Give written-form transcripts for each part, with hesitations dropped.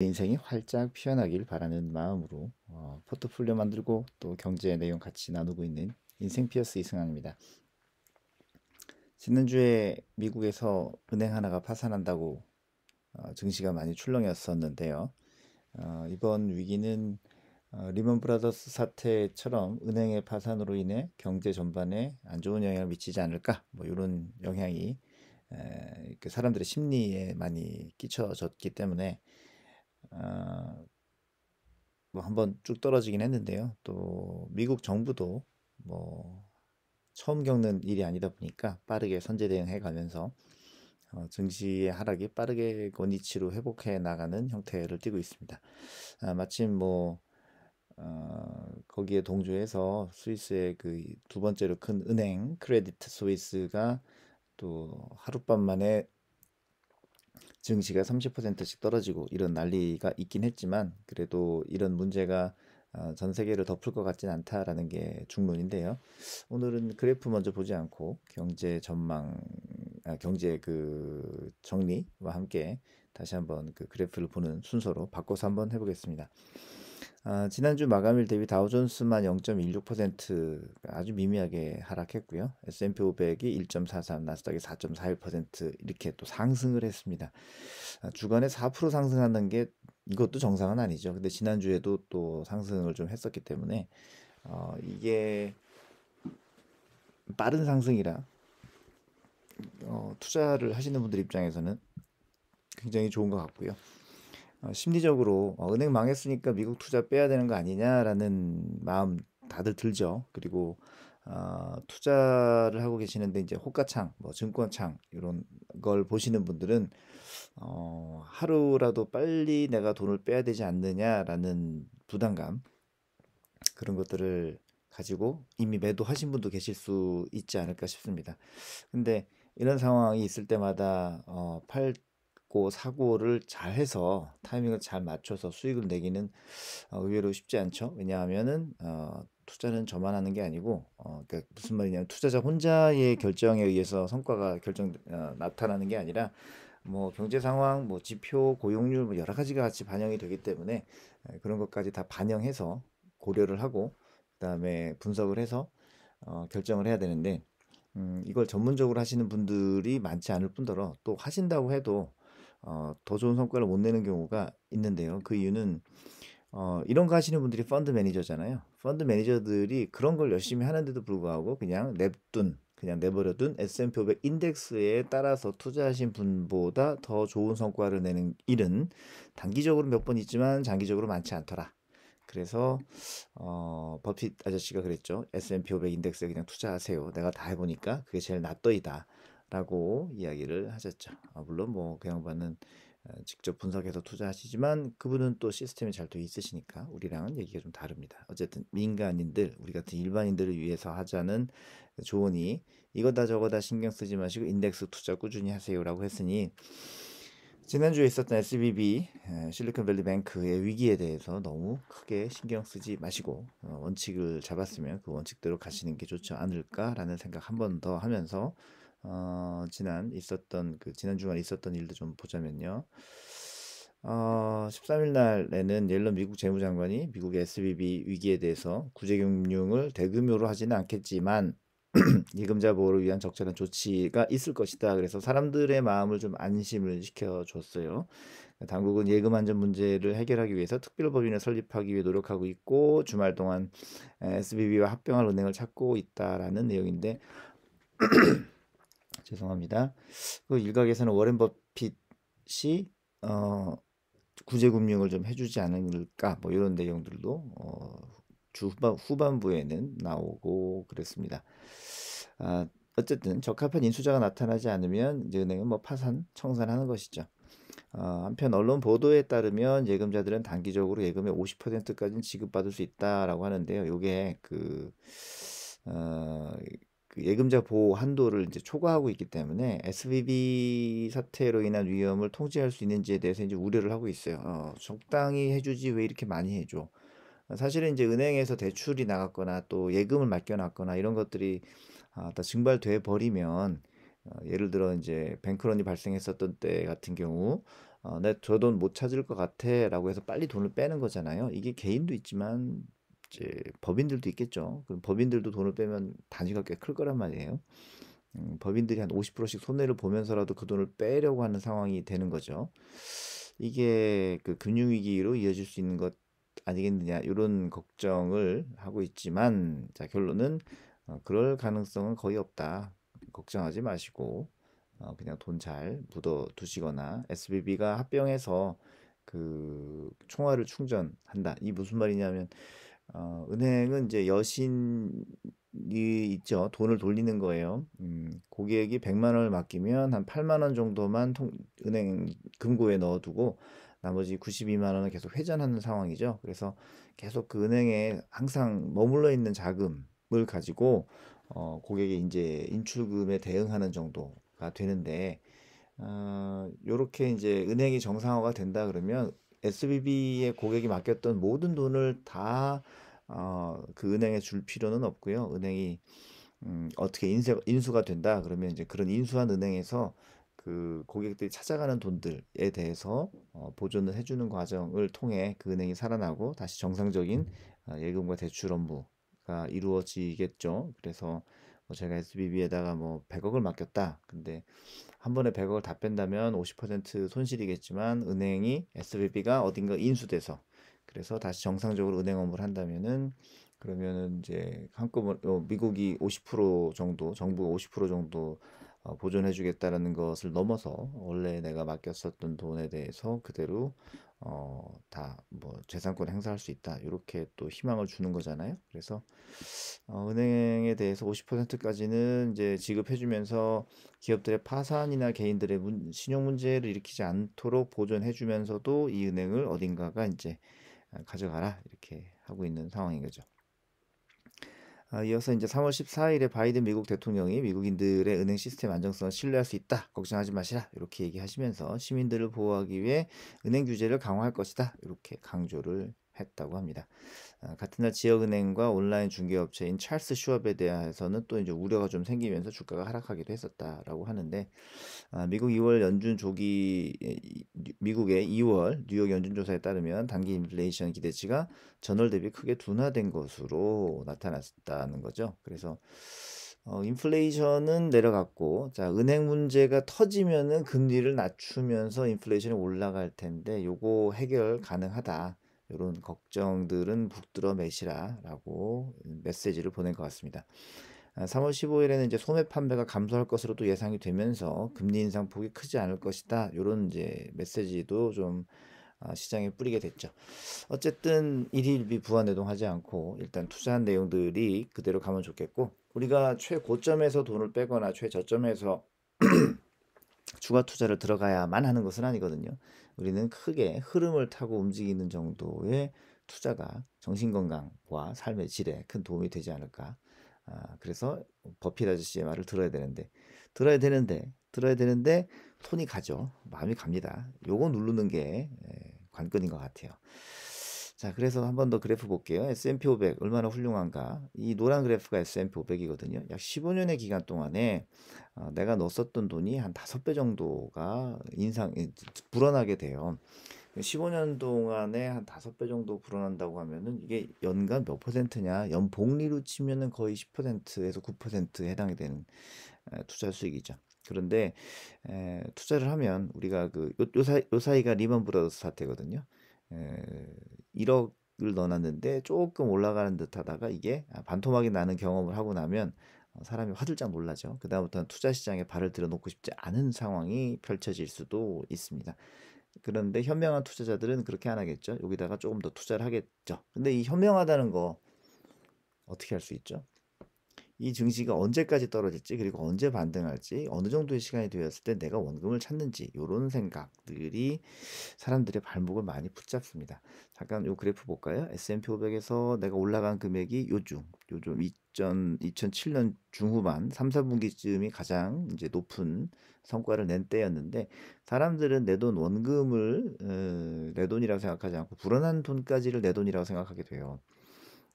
인생이 활짝 피어나길 바라는 마음으로 포트폴리오 만들고 또 경제 내용 같이 나누고 있는 인생 피어스 이승환입니다. 지난주에 미국에서 은행 하나가 파산한다고 증시가 많이 출렁였었는데요. 이번 위기는 리먼 브라더스 사태처럼 은행의 파산으로 인해 경제 전반에 안 좋은 영향을 미치지 않을까, 뭐 이런 영향이 그 사람들의 심리에 많이 끼쳐졌기 때문에 뭐 한번 쭉 떨어지긴 했는데요. 또 미국 정부도 뭐 처음 겪는 일이 아니다 보니까 빠르게 선제 대응해 가면서 증시의 하락이 빠르게 원위치로 회복해 나가는 형태를 띠고 있습니다. 마침 뭐 거기에 동조해서 스위스의 그 두 번째로 큰 은행 크레디트 스위스가 또 하룻밤 만에 증시가 30%씩 떨어지고 이런 난리가 있긴 했지만, 그래도 이런 문제가 전 세계를 덮을 것 같진 않다라는 게 중론인데요. 오늘은 그래프 먼저 보지 않고 경제 전망, 경제 그 정리와 함께 다시 한번 그 그래프를 보는 순서로 바꿔서 한번 해보겠습니다. 지난주 마감일 대비 다우존스만 0.16% 아주 미미하게 하락했고요. S&P 500이 1.43, 나스닥이 4.41% 이렇게 또 상승을 했습니다. 주간에 4% 상승하는 게 이것도 정상은 아니죠. 근데 지난주에도 또 상승을 좀 했었기 때문에 이게 빠른 상승이라 투자를 하시는 분들 입장에서는 굉장히 좋은 것 같고요. 심리적으로 은행 망했으니까 미국 투자 빼야 되는 거 아니냐라는 마음 다들 들죠. 그리고 투자를 하고 계시는데 이제 호가창, 뭐 증권창 이런 걸 보시는 분들은 하루라도 빨리 내가 돈을 빼야 되지 않느냐라는 부담감, 그런 것들을 가지고 이미 매도하신 분도 계실 수 있지 않을까 싶습니다. 근데 이런 상황이 있을 때마다 팔고 사고를 잘 해서 타이밍을 잘 맞춰서 수익을 내기는 의외로 쉽지 않죠. 왜냐하면은 투자는 저만 하는 게 아니고, 그러니까 무슨 말이냐면 투자자 혼자의 결정에 의해서 성과가 나타나는 게 아니라 뭐 경제 상황, 뭐 지표, 고용률, 뭐 여러 가지가 같이 반영이 되기 때문에 그런 것까지 다 반영해서 고려를 하고 그다음에 분석을 해서 결정을 해야 되는데, 이걸 전문적으로 하시는 분들이 많지 않을 뿐더러 또 하신다고 해도 더 좋은 성과를 못 내는 경우가 있는데요. 그 이유는 이런 거 하시는 분들이 펀드 매니저잖아요. 펀드 매니저들이 그런 걸 열심히 하는데도 불구하고 그냥 내버려둔 S&P 500 인덱스에 따라서 투자하신 분보다 더 좋은 성과를 내는 일은 단기적으로 몇 번 있지만 장기적으로 많지 않더라. 그래서 버핏 아저씨가 그랬죠. S&P 500 인덱스에 그냥 투자하세요. 내가 다 해보니까 그게 제일 낫더이다 라고 이야기를 하셨죠. 물론 뭐 그 양반은 직접 분석해서 투자하시지만 그분은 또 시스템이 잘 돼 있으시니까 우리랑은 얘기가 좀 다릅니다. 어쨌든 민간인들, 우리 같은 일반인들을 위해서 하자는 조언이, 이거다 저거다 신경 쓰지 마시고 인덱스 투자 꾸준히 하세요라고 했으니, 지난주에 있었던 SBB 실리콘밸리 뱅크의 위기에 대해서 너무 크게 신경 쓰지 마시고 원칙을 잡았으면 그 원칙대로 가시는 게 좋지 않을까라는 생각 한 번 더 하면서 지난 주간 있었던 일도 좀 보자면요. 13일 날에는 옐런 미국 재무장관이 미국의 SBB 위기에 대해서 구제금융을 대규모로 하지는 않겠지만 예금자 보호를 위한 적절한 조치가 있을 것이다. 그래서 사람들의 마음을 좀 안심을 시켜줬어요. 당국은 예금 안전 문제를 해결하기 위해서 특별법인을 설립하기 위해 노력하고 있고, 주말 동안 SBB와 합병할 은행을 찾고 있다라는 내용인데, 죄송합니다. 그 일각에서는 워렌 버핏이 구제금융을 좀 해주지 않을까, 뭐 이런 내용들도 주 후반부에는 나오고 그랬습니다. 어쨌든 적합한 인수자가 나타나지 않으면 이제 은행은 뭐 파산, 청산하는 것이죠. 한편 언론 보도에 따르면 예금자들은 단기적으로 예금의 50%까지는 지급받을 수 있다라고 하는데요. 이게 그 예금자 보호 한도를 이제 초과하고 있기 때문에 SVB 사태로 인한 위험을 통제할 수 있는지에 대해서 이제 우려를 하고 있어요. 적당히 해주지 왜 이렇게 많이 해줘? 사실은 이제 은행에서 대출이 나갔거나 또 예금을 맡겨놨거나 이런 것들이 다 증발돼 버리면, 예를 들어 이제 뱅크런이 발생했었던 때 같은 경우 내 저 돈 못 찾을 것 같아라고 해서 빨리 돈을 빼는 거잖아요. 이게 개인도 있지만 이제 법인들도 있겠죠. 그럼 법인들도 돈을 빼면 단위가 꽤 클 거란 말이에요. 법인들이 한 50%씩 손해를 보면서라도 그 돈을 빼려고 하는 상황이 되는 거죠. 이게 그 금융위기로 이어질 수 있는 것 아니겠느냐, 이런 걱정을 하고 있지만, 자, 결론은 그럴 가능성은 거의 없다. 걱정하지 마시고, 그냥 돈 잘 묻어 두시거나, SBB가 합병해서 그 총알을 충전한다. 이 무슨 말이냐면, 은행은 이제 여신이 있죠. 돈을 돌리는 거예요. 고객이 100만 원을 맡기면 한 8만 원 정도만 은행 금고에 넣어두고 나머지 92만 원은 계속 회전하는 상황이죠. 그래서 계속 그 은행에 항상 머물러 있는 자금을 가지고 고객의 이제 인출금에 대응하는 정도가 되는데, 요렇게 이제 은행이 정상화가 된다 그러면 SBB의 고객이 맡겼던 모든 돈을 다 그 은행에 줄 필요는 없고요. 은행이 어떻게 인수가 된다 그러면 이제 그런 인수한 은행에서 그 고객들이 찾아가는 돈들에 대해서 보존을 해주는 과정을 통해 그 은행이 살아나고 다시 정상적인 예금과 대출 업무가 이루어지겠죠. 그래서 뭐 제가 SBB에다가 뭐 100억을 맡겼다. 근데 한 번에 100억을 다 뺀다면 50% 손실이겠지만 은행이 SBB가 어딘가 인수돼서 그래서 다시 정상적으로 은행 업무를 한다면은 그러면은 이제 한꺼번에 미국이 50% 정도 정부가 50% 정도 보존해 주겠다라는 것을 넘어서 원래 내가 맡겼었던 돈에 대해서 그대로 다 뭐 재산권 행사할 수 있다. 이렇게 또 희망을 주는 거잖아요. 그래서 은행에 대해서 50%까지는 이제 지급해주면서 기업들의 파산이나 개인들의 신용 문제를 일으키지 않도록 보존해주면서도 이 은행을 어딘가가 이제 가져가라 이렇게 하고 있는 상황인 거죠. 이어서 이제 3월 14일에 바이든 미국 대통령이 미국인들의 은행 시스템 안정성을 신뢰할 수 있다. 걱정하지 마시라. 이렇게 얘기하시면서 시민들을 보호하기 위해 은행 규제를 강화할 것이다. 이렇게 강조를 했다고 합니다. 같은 날 지역은행과 온라인 중개업체인 찰스 슈왑에 대해서는 또 이제 우려가 좀 생기면서 주가가 하락하기도 했었다라고 하는데, 미국 2월 연준 조기 미국의 2월 뉴욕 연준 조사에 따르면 단기 인플레이션 기대치가 전월 대비 크게 둔화된 것으로 나타났다는 거죠. 그래서 인플레이션은 내려갔고, 자, 은행 문제가 터지면은 금리를 낮추면서 인플레이션이 올라갈 텐데 요거 해결 가능하다. 이런 걱정들은 북들어 매시라라고 메시지를 보낸 것 같습니다. 3월 15일에는 이제 소매 판매가 감소할 것으로도 예상이 되면서 금리 인상 폭이 크지 않을 것이다. 이런 이제 메시지도 좀 시장에 뿌리게 됐죠. 어쨌든 일희일비 부안해동하지 않고 일단 투자한 내용들이 그대로 가면 좋겠고, 우리가 최고점에서 돈을 빼거나 최저점에서 추가 투자를 들어가야만 하는 것은 아니거든요. 우리는 크게 흐름을 타고 움직이는 정도의 투자가 정신건강과 삶의 질에 큰 도움이 되지 않을까. 그래서 버핏 아저씨의 말을 들어야 되는데 손이 가죠. 마음이 갑니다. 요거 누르는 게 관건인 것 같아요. 자, 그래서 한 번 더 그래프 볼게요. S&P 500 얼마나 훌륭한가. 이 노란 그래프가 S&P 500이거든요. 약 15년의 기간 동안에 내가 넣었었던 돈이 한 5배 정도가 불어나게 돼요. 15년 동안에 한 5배 정도 불어난다고 하면은 이게 연간 몇 퍼센트냐? 연복리로 치면은 거의 10%에서 9%에 해당이 되는 투자 수익이죠. 그런데 투자를 하면 우리가 요 사이가 리먼 브라더스 사태거든요. 에, 1억을 넣어놨는데 조금 올라가는 듯 하다가 이게 반토막이 나는 경험을 하고 나면 사람이 화들짝 놀라죠. 그다음부터는 투자 시장에 발을 들여놓고 싶지 않은 상황이 펼쳐질 수도 있습니다. 그런데 현명한 투자자들은 그렇게 안 하겠죠. 여기다가 조금 더 투자를 하겠죠. 근데 이 현명하다는 거 어떻게 할 수 있죠? 이 증시가 언제까지 떨어질지, 그리고 언제 반등할지, 어느 정도의 시간이 되었을 때 내가 원금을 찾는지, 이런 생각들이 사람들의 발목을 많이 붙잡습니다. 잠깐 요 그래프 볼까요? S&P 500에서 내가 올라간 금액이 요즘 2007년 중후반 3, 4분기쯤이 가장 이제 높은 성과를 낸 때였는데, 사람들은 내 돈 원금을 내 돈이라고 생각하지 않고 불어난 돈까지를 내 돈이라고 생각하게 돼요.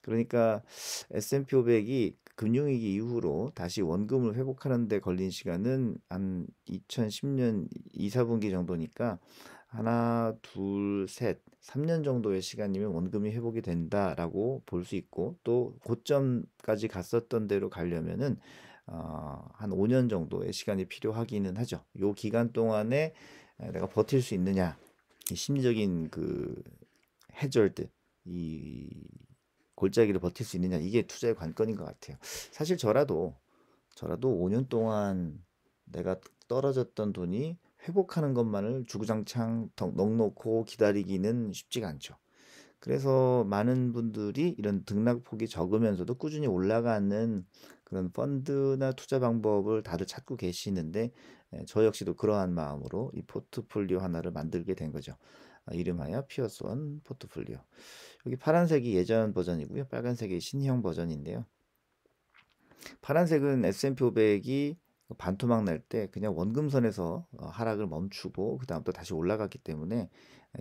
그러니까 S&P 500이 금융위기 이후로 다시 원금을 회복하는 데 걸린 시간은 한 2010년 2, 4분기 정도니까 하나, 둘, 셋, 3년 정도의 시간이면 원금이 회복이 된다라고 볼 수 있고 또 고점까지 갔었던 대로 가려면은 한 5년 정도의 시간이 필요하기는 하죠. 요 기간 동안에 내가 버틸 수 있느냐, 이 심리적인 그 해절드, 이 골짜기를 버틸 수 있느냐 이게 투자의 관건인 것 같아요. 사실 저라도 5년 동안 내가 떨어졌던 돈이 회복하는 것만을 주구장창 넉넉고 기다리기는 쉽지가 않죠. 그래서 많은 분들이 이런 등락폭이 적으면서도 꾸준히 올라가는 그런 펀드나 투자 방법을 다들 찾고 계시는데 저 역시도 그러한 마음으로 이 포트폴리오 하나를 만들게 된 거죠. 이름하여 피어스원 포트폴리오. 여기 파란색이 예전 버전이고요. 빨간색이 신형 버전인데요. 파란색은 S&P 500이 반토막 날 때 그냥 원금선에서 하락을 멈추고 그 다음 또 다시 올라갔기 때문에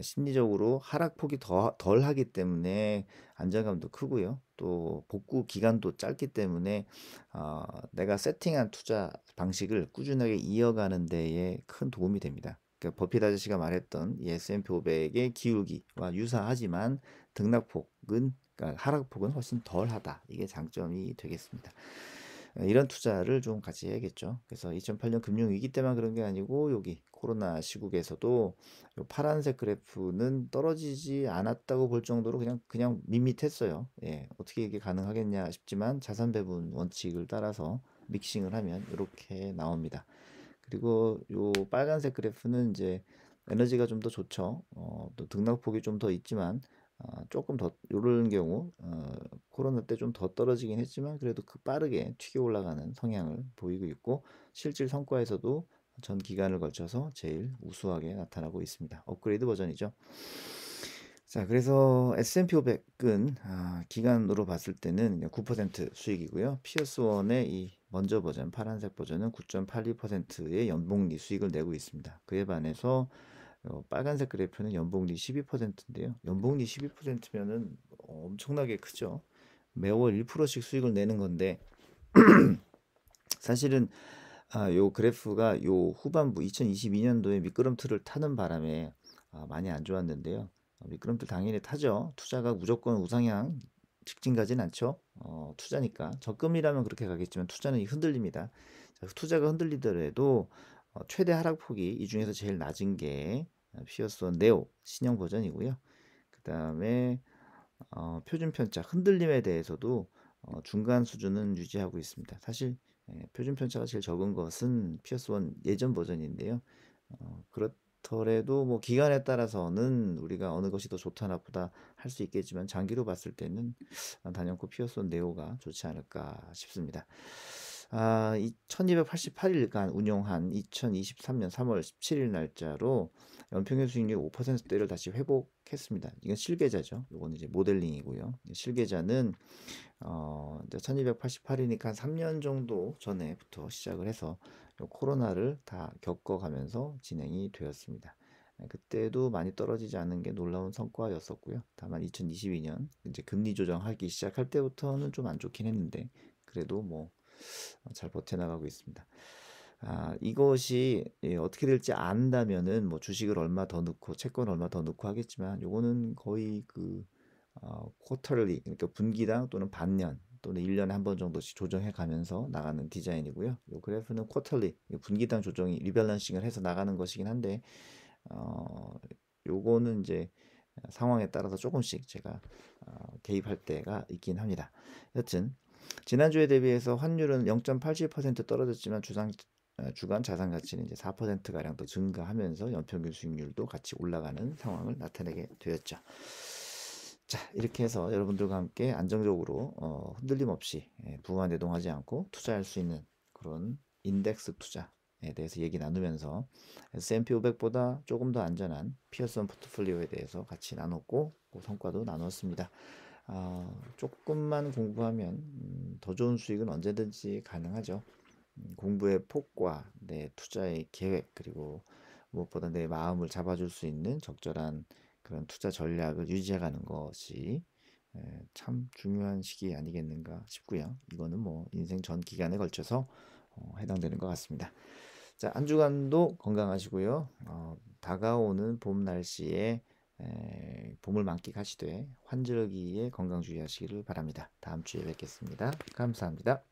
심리적으로 하락폭이 덜 하기 때문에 안정감도 크고요. 또 복구 기간도 짧기 때문에 내가 세팅한 투자 방식을 꾸준하게 이어가는 데에 큰 도움이 됩니다. 그러니까 버핏 아저씨가 말했던 이 S&P 500의 기울기와 유사하지만 등락폭은 그러니까 하락폭은 훨씬 덜하다. 이게 장점이 되겠습니다. 이런 투자를 좀 같이 해야겠죠. 그래서 2008년 금융위기 때만 그런 게 아니고 여기 코로나 시국에서도 요 파란색 그래프는 떨어지지 않았다고 볼 정도로 그냥 밋밋했어요. 예, 어떻게 이게 가능하겠냐 싶지만 자산 배분 원칙을 따라서 믹싱을 하면 이렇게 나옵니다. 그리고 요 빨간색 그래프는 이제 에너지가 좀 더 좋죠. 또 등락폭이 좀 더 있지만 조금 더 요런 경우 코로나 때 좀 더 떨어지긴 했지만 그래도 그 빠르게 튀겨 올라가는 성향을 보이고 있고 실질 성과에서도 전 기간을 걸쳐서 제일 우수하게 나타나고 있습니다. 업그레이드 버전이죠. 자, 그래서 S&P 500은 기간으로 봤을 때는 9% 수익이고요. 피어스원의 이 먼저 버전, 파란색 버전은 9.82%의 연복리 수익을 내고 있습니다. 그에 반해서 빨간색 그래프는 연복리 12%인데요. 연복리 12%면은 엄청나게 크죠. 매월 1%씩 수익을 내는 건데 사실은 요 그래프가 요 후반부 2022년도에 미끄럼틀을 타는 바람에 많이 안 좋았는데요. 미끄럼틀 당연히 타죠. 투자가 무조건 우상향 직진 가진 않죠. 투자니까 적금이라면 그렇게 가겠지만 투자는 흔들립니다. 자, 투자가 흔들리더라도 최대 하락폭이 이 중에서 제일 낮은 게 피어스원 네오 신형 버전이고요. 그 다음에 표준 편차 흔들림에 대해서도 중간 수준은 유지하고 있습니다. 사실 표준 편차가 제일 적은 것은 피어스원 예전 버전인데요. 그렇더라도 뭐 기간에 따라서는 우리가 어느 것이 더 좋다 나쁘다 할 수 있겠지만 장기로 봤을 때는 단연코 피어스원 네오가 좋지 않을까 싶습니다. 1288일간 운용한 2023년 3월 17일 날짜로 연평균 수익률 5%대를 다시 회복했습니다. 이건 실계좌죠. 이거는 이제 모델링이고요. 실계좌는 이제 1288이니까 한 3년 정도 전에부터 시작을 해서 코로나를 다 겪어가면서 진행이 되었습니다. 그때도 많이 떨어지지 않은 게 놀라운 성과였었고요. 다만 2022년 이제 금리 조정하기 시작할 때부터는 좀 안 좋긴 했는데 그래도 뭐 잘 버텨나가고 있습니다. 이것이 어떻게 될지 안다면은 뭐 주식을 얼마 더 넣고 채권 얼마 더 넣고 하겠지만 요거는 거의 그 쿼터리 그러니까 분기당 또는 반년 또는 1년에 한 번 정도씩 조정해 가면서 나가는 디자인이고요. 요 그래프는 쿼터리 분기당 조정이 리밸런싱을 해서 나가는 것이긴 한데 요거는 이제 상황에 따라서 조금씩 제가 개입할 때가 있긴 합니다. 여튼 지난주에 대비해서 환율은 0.87% 떨어졌지만 주간 자산 가치는 이제 4%가량 더 증가하면서 연평균 수익률도 같이 올라가는 상황을 나타내게 되었죠. 자, 이렇게 해서 여러분들과 함께 안정적으로 흔들림 없이 부만 내동하지 않고 투자할 수 있는 그런 인덱스 투자에 대해서 얘기 나누면서 S&P 500보다 조금 더 안전한 피어슨 포트폴리오에 대해서 같이 나눴고 그 성과도 나눴습니다. 조금만 공부하면 더 좋은 수익은 언제든지 가능하죠. 공부의 폭과 내 투자의 계획 그리고 무엇보다 내 마음을 잡아줄 수 있는 적절한 그런 투자 전략을 유지해가는 것이 참 중요한 시기 아니겠는가 싶고요. 이거는 뭐 인생 전 기간에 걸쳐서 해당되는 것 같습니다. 자, 한 주간도 건강하시고요. 다가오는 봄 날씨에 봄을 만끽하시되 환절기에 건강 주의하시기를 바랍니다. 다음 주에 뵙겠습니다. 감사합니다.